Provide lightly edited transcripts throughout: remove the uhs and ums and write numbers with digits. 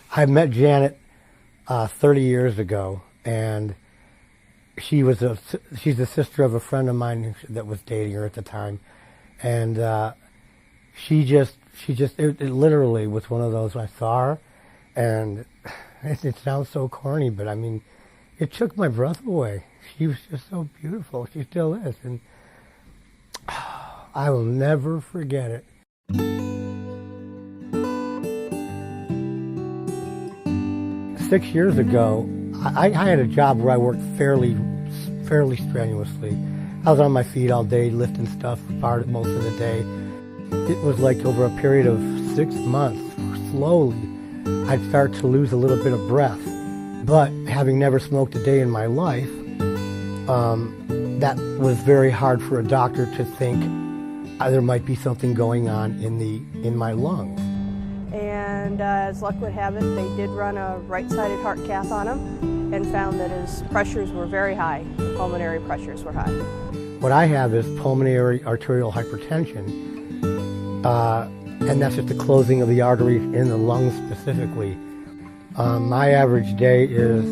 I met Janet 30 years ago, and she's the sister of a friend of mine that was dating her at the time, and it literally was one of those. I saw her, and it sounds so corny, but I mean, it took my breath away. She was just so beautiful. She still is, and I will never forget it. 6 years ago, I had a job where I worked fairly strenuously. I was on my feet all day, lifting stuff most of the day. It was like over a period of 6 months, slowly, I'd start to lose a little bit of breath. But having never smoked a day in my life, that was very hard for a doctor to think there might be something going on in my lungs. And as luck would have it, they did run a right-sided heart cath on him and found that his pressures were very high. The pulmonary pressures were high. What I have is pulmonary arterial hypertension, and that's just the closing of the arteries in the lungs specifically. My average day is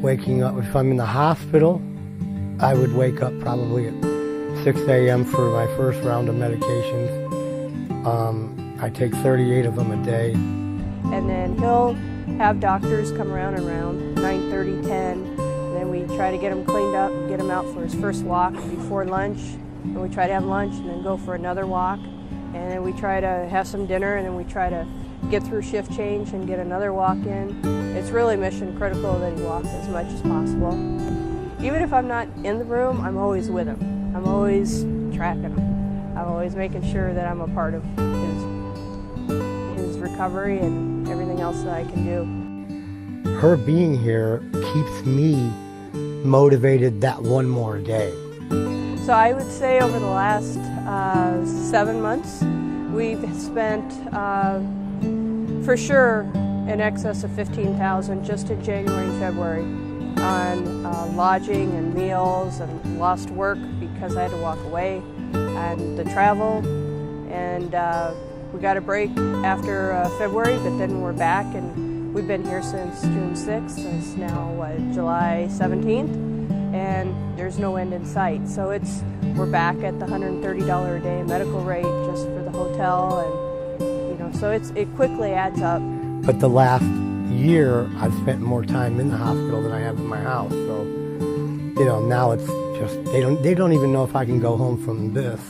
waking up. If I'm in the hospital, I would wake up probably at 6 a.m. for my first round of medications. I take 38 of them a day. And then he'll have doctors come around 9:30, 10. And then we try to get him cleaned up, get him out for his first walk before lunch. And we try to have lunch and then go for another walk. And then we try to have some dinner, and then we try to get through shift change and get another walk in. It's really mission critical that he walk as much as possible. Even if I'm not in the room, I'm always with him. I'm always tracking him. I'm always making sure that I'm a part of his recovery and everything else that I can do. Her being here keeps me motivated that one more day. So I would say over the last 7 months, we've spent for sure in excess of $15,000 just in January and February on lodging and meals, and lost work because I had to walk away, and the travel, and we got a break after February, but then we're back, and we've been here since June 6th. It's now July 17th, and there's no end in sight. So we're back at the $130 a day medical rate just for the hotel, and so it quickly adds up. But the last year, I've spent more time in the hospital than I have in my house. So, now it's just, they don't even know if I can go home from this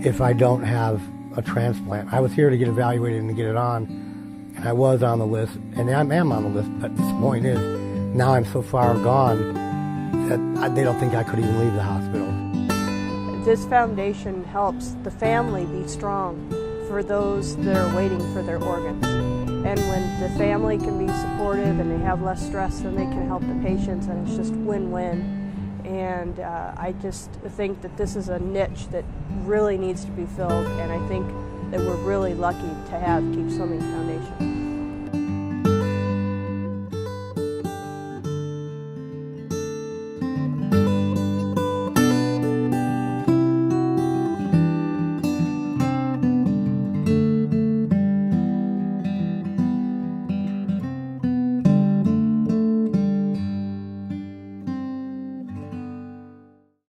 if I don't have a transplant. I was here to get evaluated and to get it on, and I was on the list, and I am on the list, but the point is, now I'm so far gone that they don't think I could even leave the hospital. This foundation helps the family be strong for those that are waiting for their organs. And when the family can be supportive and they have less stress, then they can help the patients, and it's just win-win. And I just think that this is a niche that really needs to be filled, and I think that we're really lucky to have Keep Swimming Foundation.